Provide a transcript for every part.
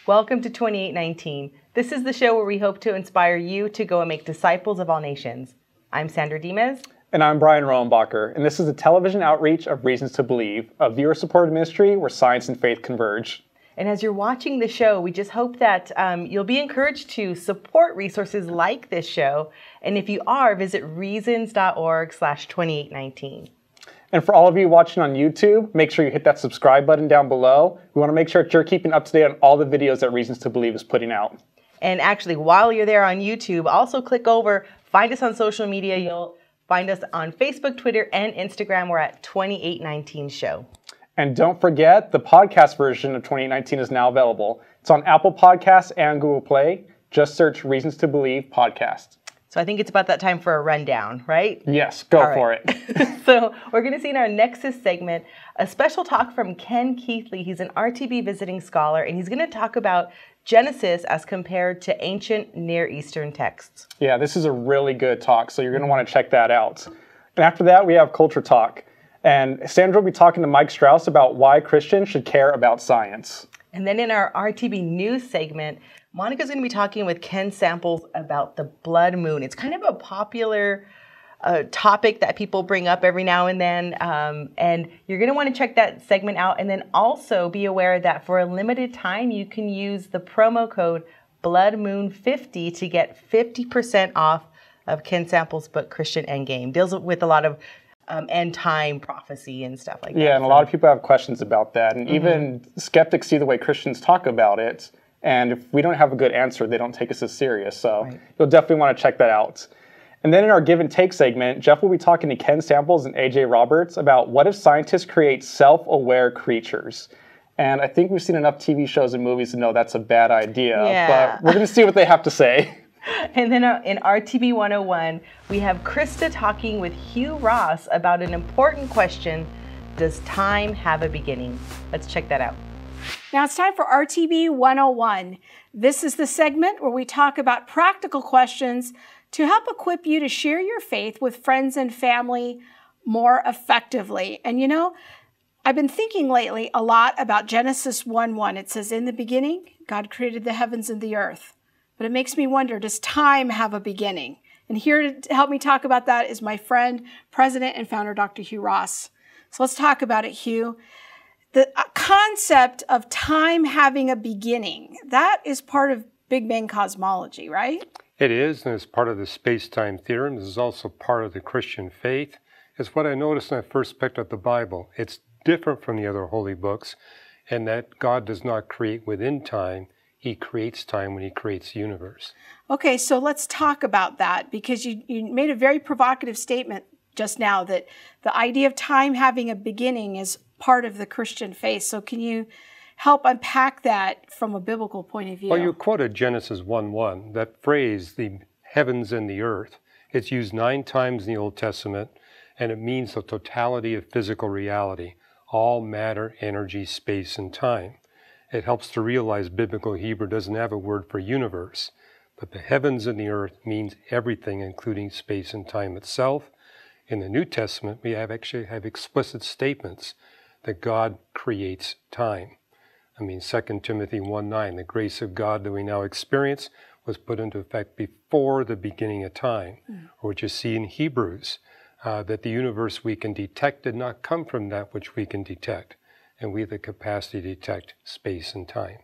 Welcome to 2819. This is the show where we hope to inspire you to go and make disciples of all nations. I'm Sandra Dimes. And I'm Brian Rohenbacher, and this is a television outreach of Reasons to Believe, a viewer-supported ministry where science and faith converge. And as you're watching the show, we just hope that you'll be encouraged to support resources like this show. And if you are, visit reasons.org/2819. And for all of you watching on YouTube, make sure you hit that subscribe button down below. We want to make sure that you're keeping up to date on all the videos that Reasons to Believe is putting out. And actually, while you're there on YouTube, also click over, find us on social media. You'll find us on Facebook, Twitter, and Instagram. We're at 2819 Show. And don't forget, the podcast version of 2819 is now available. It's on Apple Podcasts and Google Play. Just search Reasons to Believe Podcast. So I think it's about that time for a rundown, right? Yes, go for it. So we're going to see in our Nexus segment a special talk from Ken Keathley. He's an RTB visiting scholar, and he's going to talk about Genesis as compared to ancient Near Eastern texts. Yeah, this is a really good talk, so you're going to want to check that out. And after that, we have Culture Talk. And Sandra will be talking to Mike Strauss about why Christians should care about science. And then in our RTB News segment, Monica's going to be talking with Ken Samples about the blood moon. It's kind of a popular topic that people bring up every now and then. And you're going to want to check that segment out. And then also be aware that for a limited time, you can use the promo code BloodMoon50 to get 50% off of Ken Samples' book, Christian Endgame. Deals with a lot of end time prophecy and stuff like that. Yeah, and a lot of people have questions about that. And even skeptics see the way Christians talk about it. And if we don't have a good answer, they don't take us as serious. So you'll definitely want to check that out. And then in our Give and Take segment, Jeff will be talking to Ken Samples and AJ Roberts about what if scientists create self-aware creatures. And I think we've seen enough TV shows and movies to know that's a bad idea. But we're going to see what they have to say. And then in RTB 101, we have Krista talking with Hugh Ross about an important question: does time have a beginning? Let's check that out. Now it's time for RTB 101. This is the segment where we talk about practical questions to help equip you to share your faith with friends and family more effectively. And you know, I've been thinking lately a lot about Genesis 1:1. It says, "In the beginning, God created the heavens and the earth." But it makes me wonder, does time have a beginning? And here to help me talk about that is my friend, President and founder, Dr. Hugh Ross. So let's talk about it, Hugh. The concept of time having a beginning, that is part of Big Bang cosmology, right? It is, and it's part of the space-time theorem. This is also part of the Christian faith. It's what I noticed when I first picked up the Bible. It's different from the other holy books in that God does not create within time. He creates time when he creates the universe. Okay, so let's talk about that, because you made a very provocative statement just now that the idea of time having a beginning is part of the Christian faith. So can you help unpack that from a biblical point of view? Well, you quoted Genesis 1:1, that phrase, the heavens and the earth. It's used 9 times in the Old Testament, and it means the totality of physical reality, all matter, energy, space, and time. It helps to realize biblical Hebrew doesn't have a word for universe, but the heavens and the earth means everything, including space and time itself. In the New Testament, we actually have explicit statements that God creates time. I mean, 2 Timothy 1:9, the grace of God that we now experience was put into effect before the beginning of time. Or what you see in Hebrews, that the universe we can detect did not come from that which we can detect. And we have the capacity to detect space and time.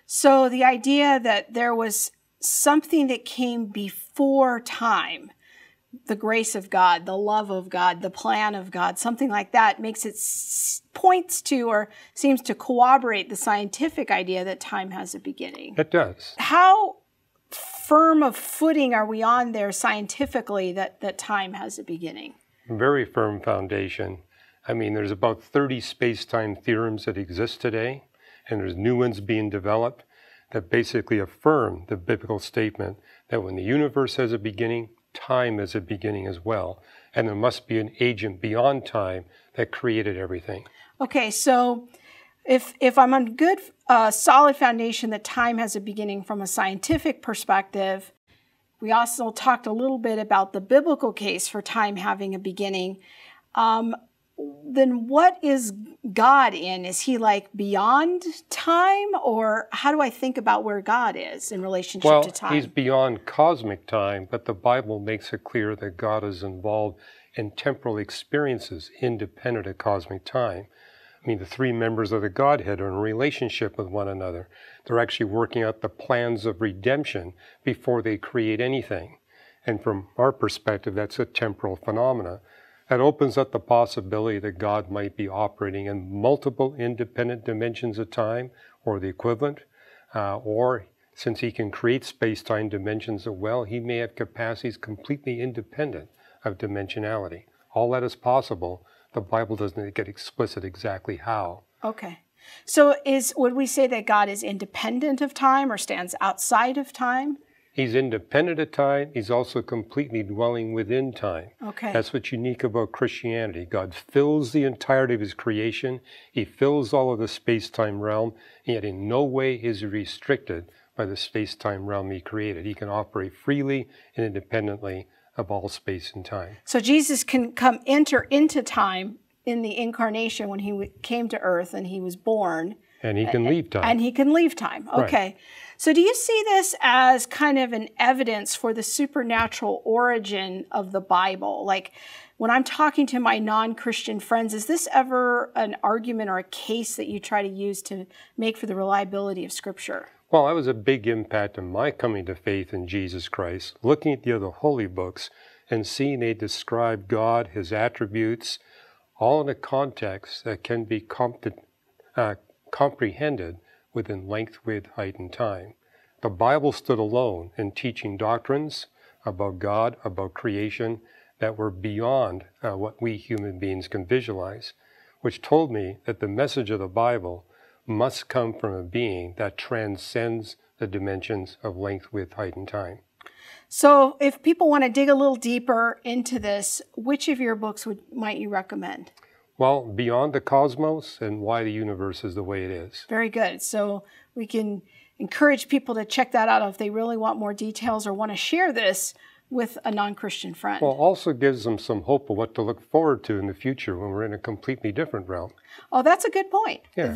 So the idea that there was something that came before time, the grace of God, the love of God, the plan of God, something like that makes it points to or seems to corroborate the scientific idea that time has a beginning. It does. How firm of footing are we on there scientifically that time has a beginning? Very firm foundation. I mean, there's about 30 space-time theorems that exist today, and there's new ones being developed that basically affirm the biblical statement that when the universe has a beginning, time has a beginning as well, and there must be an agent beyond time that created everything. Okay, so if I'm on good, solid foundation that time has a beginning from a scientific perspective, we also talked a little bit about the biblical case for time having a beginning. then what is God in? Is he like beyond time, or how do I think about where God is in relationship to time? Well, he's beyond cosmic time, but the Bible makes it clear that God is involved in temporal experiences independent of cosmic time. I mean, the three members of the Godhead are in a relationship with one another. They're actually working out the plans of redemption before they create anything. And from our perspective, that's a temporal phenomena. That opens up the possibility that God might be operating in multiple independent dimensions of time, or the equivalent, or since he can create space-time dimensions as well, he may have capacities completely independent of dimensionality. All that is possible. The Bible doesn't get explicit exactly how. Okay. So would we say that God is independent of time or stands outside of time? He's independent of time. He's also completely dwelling within time. Okay. That's what's unique about Christianity. God fills the entirety of his creation. He fills all of the space-time realm, yet in no way is he restricted by the space-time realm he created. He can operate freely and independently of all space and time. So Jesus can enter into time in the incarnation when he came to earth and he was born. And he can leave time. And he can leave time. Okay. Right. So do you see this as kind of an evidence for the supernatural origin of the Bible? Like when I'm talking to my non-Christian friends, is this ever an argument or a case that you try to use to make for the reliability of Scripture? Well, that was a big impact on my coming to faith in Jesus Christ, looking at the other holy books and seeing they describe God, his attributes, all in a context that can be comprehended within length, width, height, and time. The Bible stood alone in teaching doctrines about God, about creation, that were beyond what we human beings can visualize, which told me that the message of the Bible must come from a being that transcends the dimensions of length, width, height, and time. So if people want to dig a little deeper into this, which of your books might you recommend? Well, Beyond the Cosmos and Why the Universe is the Way It Is. Very good. So we can encourage people to check that out if they really want more details or want to share this with a non-Christian friend. Well, also gives them some hope of what to look forward to in the future when we're in a completely different realm. Oh, that's a good point. Yeah.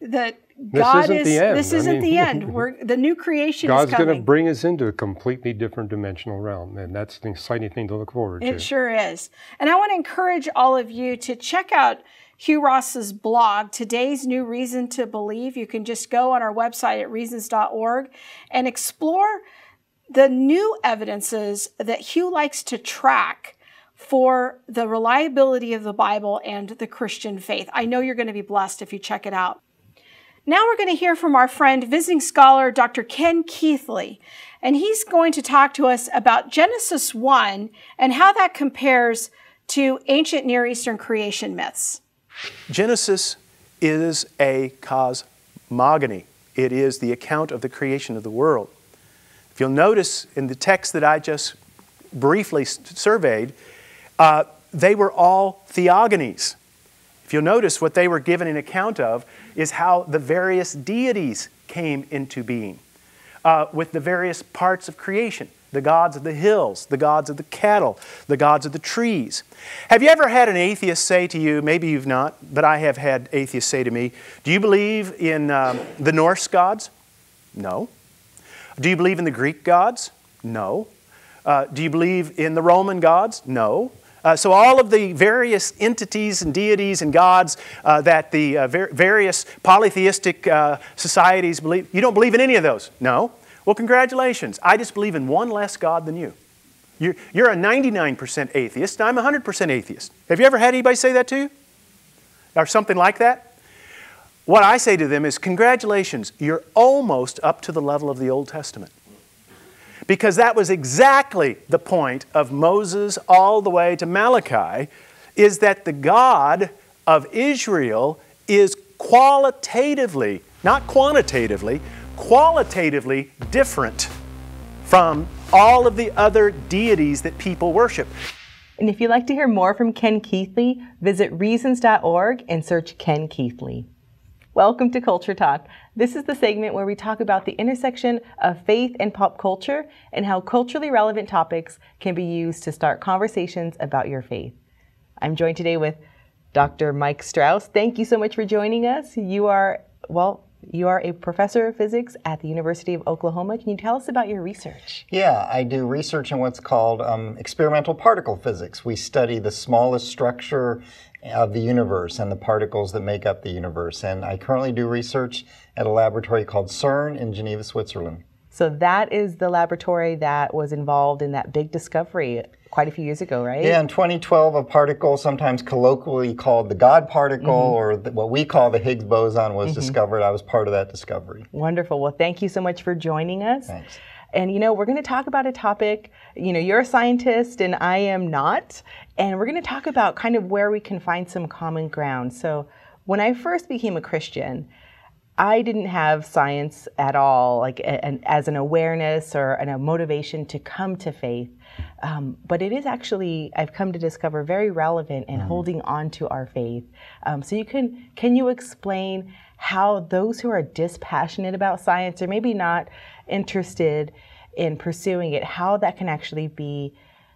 That God isn't the end. This isn't the end. The new creation God's is coming. going to bring us into a completely different dimensional realm, and that's an exciting thing to look forward to. It sure is. And I want to encourage all of you to check out Hugh Ross's blog, Today's New Reason to Believe. You can just go on our website at reasons.org and explore the new evidences that Hugh likes to track for the reliability of the Bible and the Christian faith. I know you're going to be blessed if you check it out. Now we're going to hear from our friend, visiting scholar, Dr. Ken Keathley, and he's going to talk to us about Genesis 1 and how that compares to ancient Near Eastern creation myths. Genesis is a cosmogony. It is the account of the creation of the world. If you'll notice in the text that I just briefly surveyed, they were all theogonies. If you'll notice, what they were given an account of is how the various deities came into being with the various parts of creation. The gods of the hills, the gods of the cattle, the gods of the trees. Have you ever had an atheist say to you, maybe you've not, but I have had atheists say to me, do you believe in the Norse gods? No. Do you believe in the Greek gods? No. Do you believe in the Roman gods? No. So all of the various entities and deities and gods that the various polytheistic societies believe, you don't believe in any of those? No. Well, congratulations. I just believe in one less God than you. You're a 99% atheist, and I'm 100% atheist. Have you ever had anybody say that to you? Or something like that? What I say to them is, congratulations, you're almost up to the level of the Old Testament. Because that was exactly the point of Moses all the way to Malachi, is that the God of Israel is qualitatively, not quantitatively, qualitatively different from all of the other deities that people worship. And if you'd like to hear more from Ken Keathley, visit reasons.org and search Ken Keathley. Welcome to Culture Talk. This is the segment where we talk about the intersection of faith and pop culture and how culturally relevant topics can be used to start conversations about your faith. I'm joined today with Dr. Mike Strauss. Thank you so much for joining us. You are a professor of physics at the University of Oklahoma. Can you tell us about your research? Yeah, I do research in what's called experimental particle physics. We study the smallest structure of the universe and the particles that make up the universe. And I currently do research at a laboratory called CERN in Geneva, Switzerland. So that is the laboratory that was involved in that big discovery quite a few years ago, right? Yeah, in 2012, a particle, sometimes colloquially called the God particle, or what we call the Higgs boson, was discovered. I was part of that discovery. Wonderful. Well, thank you so much for joining us. Thanks. And, we're going to talk about a topic, you're a scientist and I am not, and we're going to talk about kind of where we can find some common ground. So when I first became a Christian, I didn't have science at all, like as an awareness or a motivation to come to faith. But it is actually, I've come to discover, very relevant in holding on to our faith. So can you explain how those who are dispassionate about science or maybe not interested in pursuing it, how that can actually be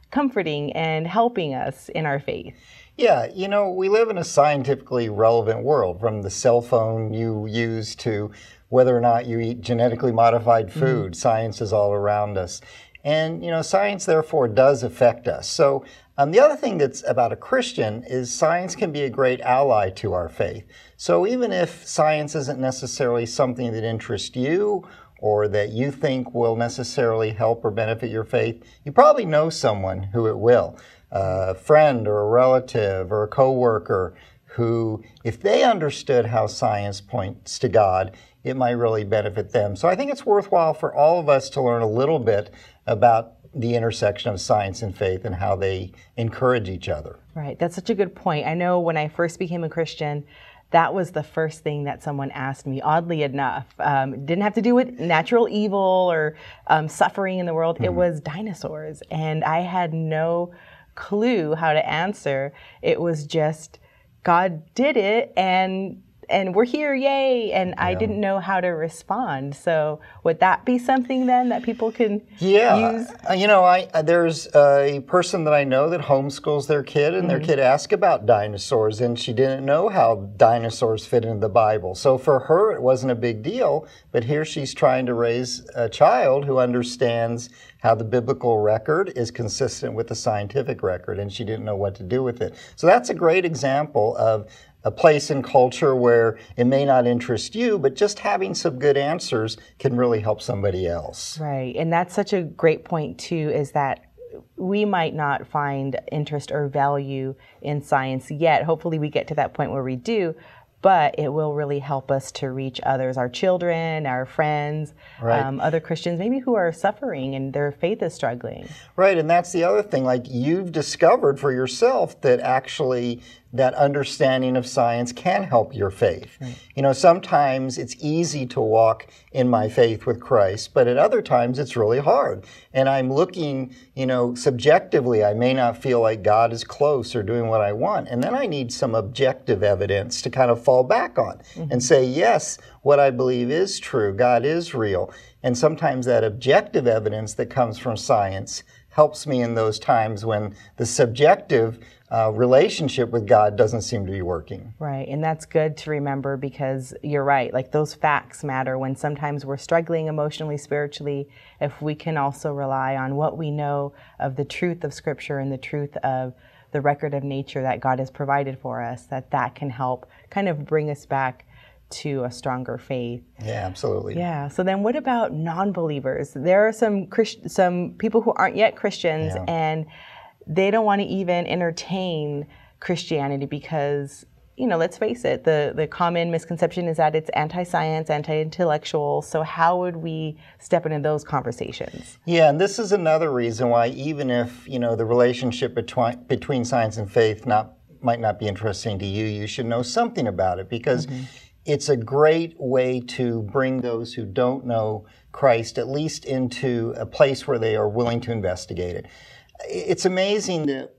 comforting and helping us in our faith? Yeah, we live in a scientifically relevant world, from the cell phone you use to whether or not you eat genetically modified food. Science is all around us. And, science, therefore, does affect us. So the other thing that's about a Christian is science can be a great ally to our faith. So even if science isn't necessarily something that interests you or that you think will necessarily help or benefit your faith, you probably know someone who it will. A friend or a relative or a coworker who, if they understood how science points to God, it might really benefit them. So I think it's worthwhile for all of us to learn a little bit about the intersection of science and faith and how they encourage each other. Right, that's such a good point. I know when I first became a Christian, that was the first thing that someone asked me, oddly enough. It didn't have to do with natural evil or suffering in the world. It was dinosaurs. And I had no clue how to answer. It was just, God did it, and we're here, yay! And I didn't know how to respond. So would that be something then that people can use? There's a person that I know that homeschools their kid, and their kid asked about dinosaurs, and she didn't know how dinosaurs fit into the Bible. So for her, it wasn't a big deal, but here she's trying to raise a child who understands how the biblical record is consistent with the scientific record, and she didn't know what to do with it. So that's a great example of a place in culture where it may not interest you, but just having some good answers can really help somebody else. Right, and that's such a great point too, is that we might not find interest or value in science yet. Hopefully we get to that point where we do, but it will really help us to reach others, our children, our friends, other Christians, maybe who are suffering and their faith is struggling. Right, and that's the other thing, like you've discovered for yourself that actually that understanding of science can help your faith. Right. Sometimes it's easy to walk in my faith with Christ, but at other times it's really hard. And I'm looking, subjectively, I may not feel like God is close or doing what I want. And then I need some objective evidence to kind of fall back on and say, yes, what I believe is true. God is real. And sometimes that objective evidence that comes from science helps me in those times when the subjective relationship with God doesn't seem to be working. Right, and that's good to remember because you're right, like those facts matter when sometimes we're struggling emotionally, spiritually, if we can also rely on what we know of the truth of Scripture and the truth of the record of nature that God has provided for us, that can help kind of bring us back to a stronger faith. Yeah, absolutely. Yeah. So then what about non-believers? There are some people who aren't yet Christians and they don't want to even entertain Christianity because, let's face it, the common misconception is that it's anti-science, anti-intellectual. So how would we step into those conversations? Yeah, and this is another reason why even if, the relationship between science and faith might not be interesting to you, you should know something about it because it's a great way to bring those who don't know Christ at least into a place where they are willing to investigate it. It's amazing that,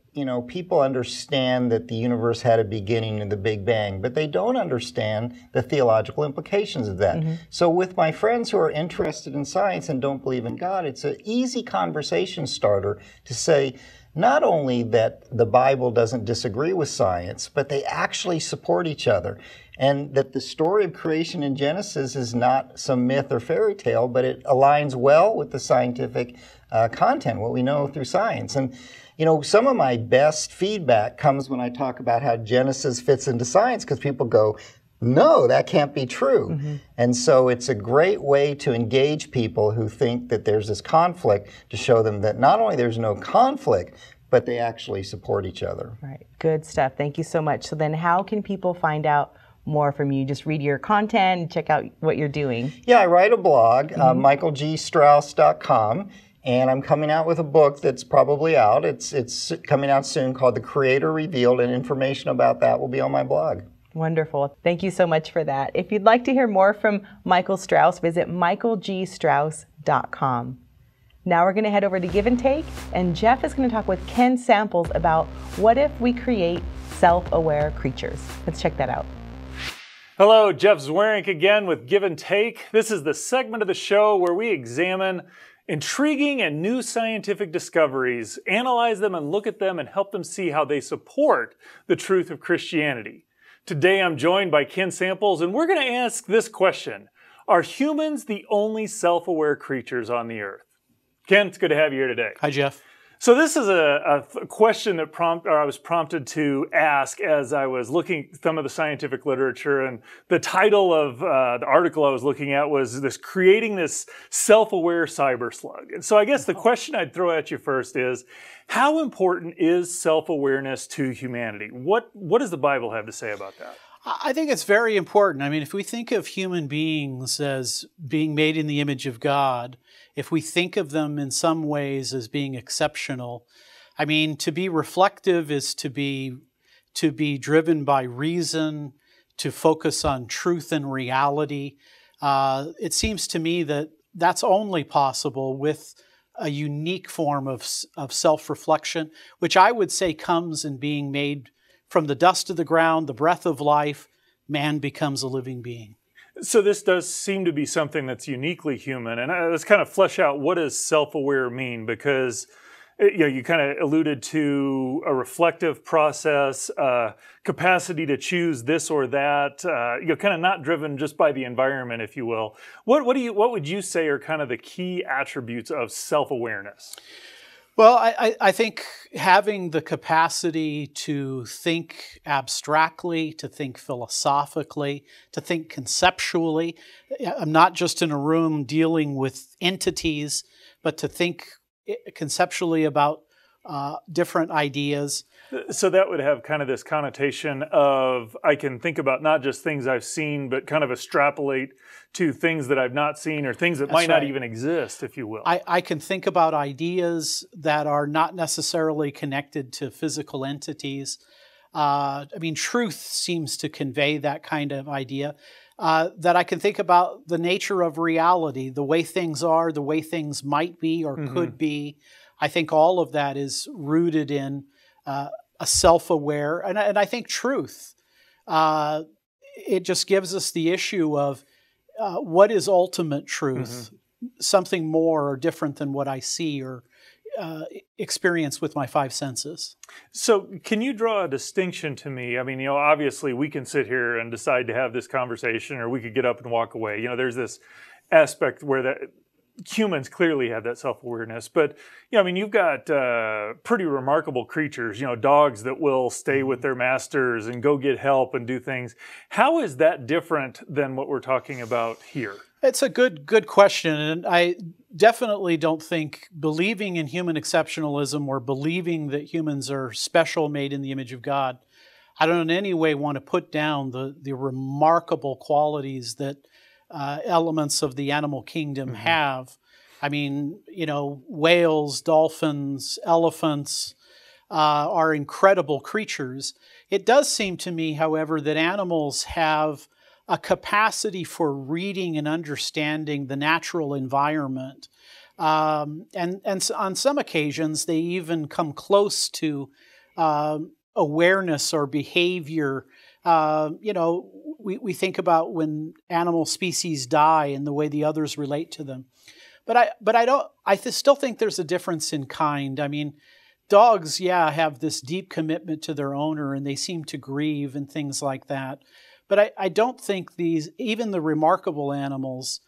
people understand that the universe had a beginning in the Big Bang, but they don't understand the theological implications of that. So with my friends who are interested in science and don't believe in God, it's an easy conversation starter to say, not only that the Bible doesn't disagree with science, but they actually support each other. And that the story of creation in Genesis is not some myth or fairy tale, but it aligns well with the scientific content, what we know through science. And you know, some of my best feedback comes when I talk about how Genesis fits into science, because people go, no, that can't be true. And so it's a great way to engage people who think that there's this conflict, to show them that not only there's no conflict, but they actually support each other. Right. Good stuff. Thank you so much. So then how can people find out more from you? Just read your content and check out what you're doing. Yeah, I write a blog, michaelgstrauss.com. And I'm coming out with a book that's probably out. It's coming out soon, called The Creator Revealed, and information about that will be on my blog. Wonderful. Thank you so much for that. If you'd like to hear more from Michael Strauss, visit michaelgstrauss.com. Now we're going to head over to Give and Take, and Jeff is going to talk with Ken Samples about what if we create self-aware creatures. Let's check that out. Hello, Jeff Zwerink again with Give and Take. This is the segment of the show where we examine intriguing and new scientific discoveries, analyze them and look at them and help them see how they support the truth of Christianity. Today I'm joined by Ken Samples, and we're going to ask this question: are humans the only self-aware creatures on the earth? Ken, it's good to have you here today. Hi, Jeff. So this is a question that I was prompted to ask as I was looking at some of the scientific literature, and the title of the article I was looking at was creating this self-aware cyber slug. And so I guess the question I'd throw at you first is, how important is self-awareness to humanity? What does the Bible have to say about that? I think it's very important. I mean, if we think of human beings as being made in the image of God, if we think of them in some ways as being exceptional, I mean, to be reflective is to be driven by reason, to focus on truth and reality. It seems to me that that's only possible with a unique form of self-reflection, which I would say comes in being made from the dust of the ground, the breath of life. Man becomes a living being. So this does seem to be something that's uniquely human. And let's kind of flesh out, what does self-aware mean? Because you kind of alluded to a reflective process, capacity to choose this or that, kind of not driven just by the environment, if you will. What would you say are kind of the key attributes of self-awareness? Well, I think having the capacity to think abstractly, to think philosophically, to think conceptually. I'm not just in a room dealing with entities, but to think conceptually about different ideas. So that would have kind of this connotation of, I can think about not just things I've seen, but kind of extrapolate to things that I've not seen, or things that might not even exist, if you will. I can think about ideas that are not necessarily connected to physical entities. I mean, truth seems to convey that kind of idea. That I can think about the nature of reality, the way things are, the way things might be or could be. I think all of that is rooted in a self-aware, and I think truth. It just gives us the issue of what is ultimate truth, something more or different than what I see or experience with my five senses. So can you draw a distinction to me? I mean, obviously we can sit here and decide to have this conversation, or we could get up and walk away. There's this aspect where that humans clearly have that self-awareness, but I mean, you've got pretty remarkable creatures, dogs that will stay with their masters and go get help and do things. How is that different than what we're talking about here? It's a good question, and I definitely don't think believing in human exceptionalism or believing that humans are special, made in the image of God, I don't in any way want to put down the remarkable qualities that elements of the animal kingdom have. I mean, whales, dolphins, elephants are incredible creatures. It does seem to me, however, that animals have a capacity for reading and understanding the natural environment. And on some occasions, they even come close to awareness or behavior. We think about when animal species die and the way the others relate to them. But I still think there's a difference in kind. I mean, dogs, yeah, have this deep commitment to their owner, and they seem to grieve and things like that. But I don't think even the remarkable animals,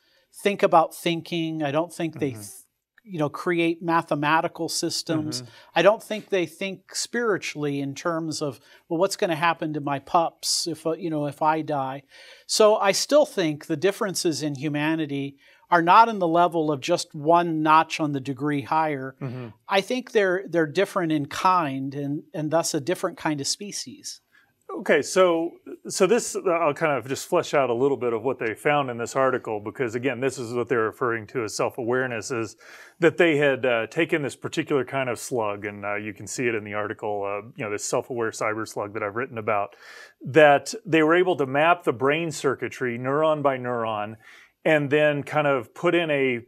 think about thinking. I don't think they, create mathematical systems. I don't think they think spiritually in terms of, well, what's going to happen to my pups if I die. So I still think the differences in humanity are not in the level of just one notch on the degree higher. I think they're different in kind and thus a different kind of species. Okay, so this, I'll kind of just flesh out a little bit of what they found in this article, because again, this is what they're referring to as self-awareness, is that they had taken this particular kind of slug, and you can see it in the article, this self-aware cyber slug that I've written about, that they were able to map the brain circuitry neuron by neuron, and then kind of put in a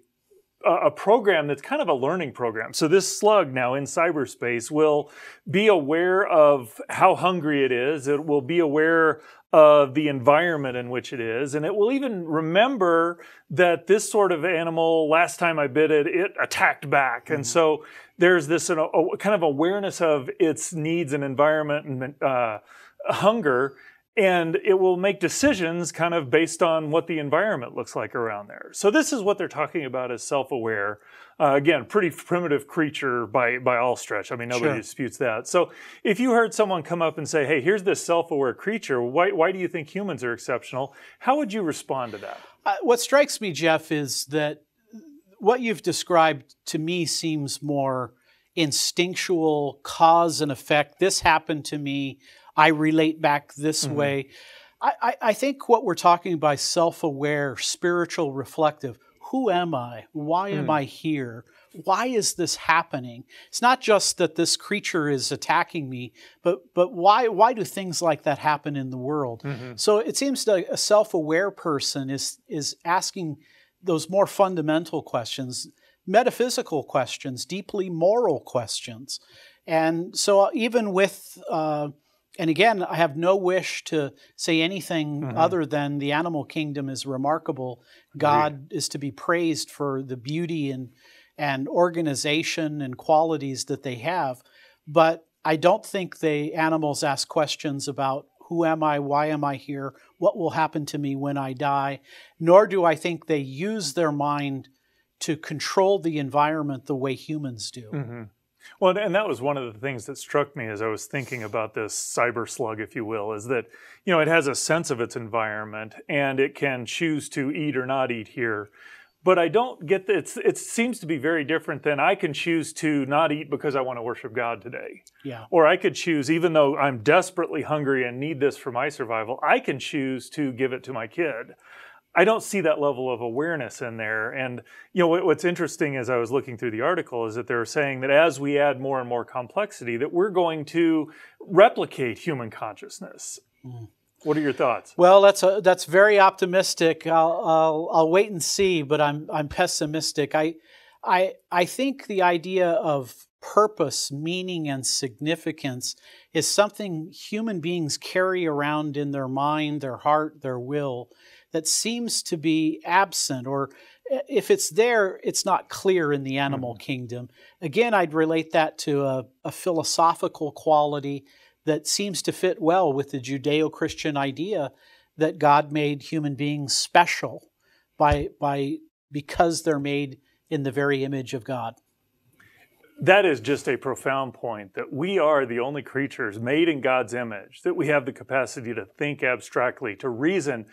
program that's kind of a learning program. So this slug now in cyberspace will be aware of how hungry it is. It will be aware of the environment in which it is. And it will even remember that this sort of animal, last time I bit it, it attacked back. And so there's this kind of awareness of its needs and environment and hunger. And it will make decisions kind of based on what the environment looks like around there. So this is what they're talking about as self-aware. Again, pretty primitive creature by all stretch. I mean, nobody disputes that. So if you heard someone come up and say, hey, here's this self-aware creature, why do you think humans are exceptional? How would you respond to that? What strikes me, Jeff, is that what you've described to me seems more instinctual, cause and effect. This happened to me. I relate back this way. I think what we're talking about, self-aware, spiritual, reflective. Who am I? Why am I here? Why is this happening? It's not just that this creature is attacking me, but why do things like that happen in the world? So it seems that a self-aware person is asking those more fundamental questions, metaphysical questions, deeply moral questions. And so even with and again, I have no wish to say anything other than the animal kingdom is remarkable. God is to be praised for the beauty and organization and qualities that they have. But I don't think the animals ask questions about who am I, why am I here, what will happen to me when I die, nor do I think they use their mind to control the environment the way humans do. Well, and that was one of the things that struck me as I was thinking about this cyber slug, if you will, is that, it has a sense of its environment and it can choose to eat or not eat here. But I don't get that. It seems to be very different than I can choose to not eat because I want to worship God today. Yeah. Or I could choose, even though I'm desperately hungry and need this for my survival, I can choose to give it to my kid. I don't see that level of awareness in there. And, what's interesting as I was looking through the article is that they're saying that as we add more and more complexity, that we're going to replicate human consciousness. What are your thoughts? Well, that's very optimistic. I'll wait and see, but I'm pessimistic. I think the idea of purpose, meaning, and significance is something human beings carry around in their mind, their heart, their will, that seems to be absent, or if it's there, it's not clear in the animal kingdom. Again, I'd relate that to a philosophical quality that seems to fit well with the Judeo-Christian idea that God made human beings special because they're made in the very image of God. That is just a profound point, that we are the only creatures made in God's image, that we have the capacity to think abstractly, to reason.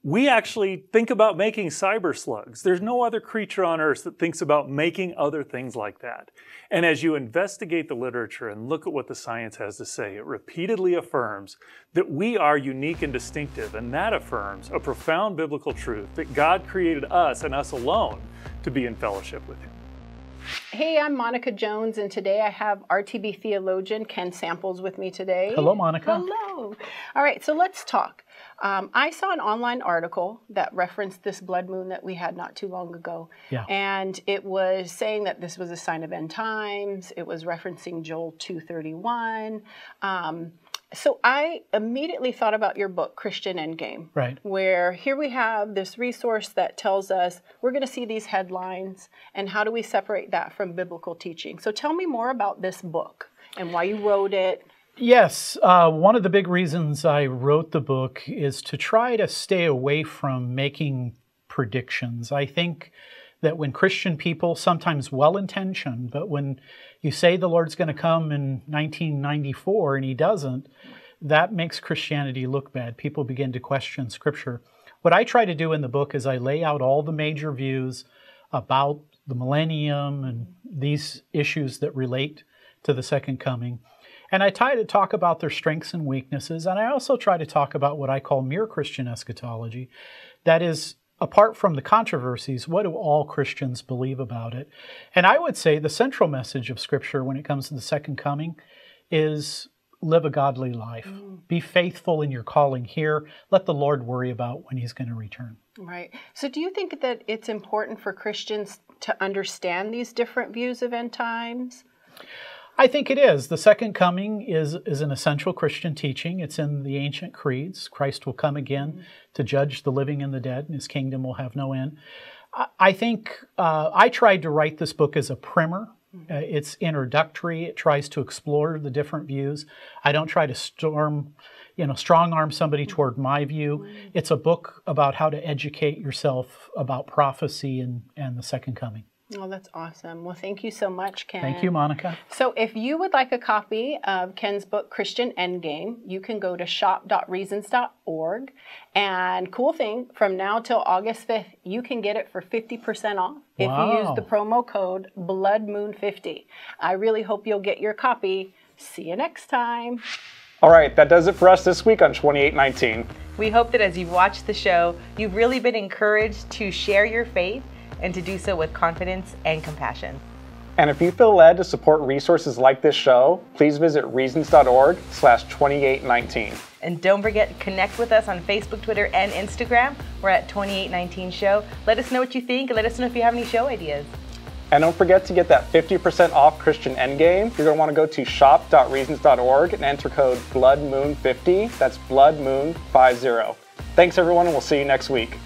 We actually think about making cyber slugs. There's no other creature on earth that thinks about making other things like that. And as you investigate the literature and look at what the science has to say, it repeatedly affirms that we are unique and distinctive, and that affirms a profound biblical truth that God created us and us alone to be in fellowship with Him. Hey, I'm Monica Jones, and today I have RTB theologian Ken Samples with me today. Hello, Monica. Hello. All right, so let's talk. I saw an online article that referenced this blood moon that we had not too long ago. Yeah. And it was saying that this was a sign of end times. It was referencing Joel 2:31. So I immediately thought about your book, Christian Endgame, Right. where here we have this resource that tells us we're going to see these headlines, and how do we separate that from biblical teaching? So tell me more about this book and why you wrote it. Yes, one of the big reasons I wrote the book is to try to stay away from making predictions. I think that when Christian people, sometimes well-intentioned, but when you say the Lord's going to come in 1994 and he doesn't, that makes Christianity look bad. People begin to question Scripture. What I try to do in the book is I lay out all the major views about the millennium and these issues that relate to the second coming. And I try to talk about their strengths and weaknesses. And I also try to talk about what I call mere Christian eschatology. That is, apart from the controversies, what do all Christians believe about it? And I would say the central message of Scripture when it comes to the second coming is live a godly life. Be faithful in your calling here. Let the Lord worry about when he's going to return. Right. So do you think that it's important for Christians to understand these different views of end times? I think it is. The second coming is an essential Christian teaching. It's in the ancient creeds. Christ will come again to judge the living and the dead, and his kingdom will have no end. I think I tried to write this book as a primer. It's introductory. It tries to explore the different views. I don't try to strong arm somebody toward my view. It's a book about how to educate yourself about prophecy and the second coming. Oh, that's awesome. Well, thank you so much, Ken. Thank you, Monica. So if you would like a copy of Ken's book, Christian Endgame, you can go to shop.reasons.org. And cool thing, from now till August 5th, you can get it for 50% off if you use the promo code BloodMoon50. I really hope you'll get your copy. See you next time. All right, that does it for us this week on 2819. We hope that as you've watched the show, you've really been encouraged to share your faith and to do so with confidence and compassion. And if you feel led to support resources like this show, please visit reasons.org/2819. And don't forget to connect with us on Facebook, Twitter, and Instagram. We're at 2819 Show. Let us know what you think, and let us know if you have any show ideas. And don't forget to get that 50% off Christian Endgame. You're going to want to go to shop.reasons.org and enter code BloodMoon50. That's BloodMoon50. Thanks, everyone, and we'll see you next week.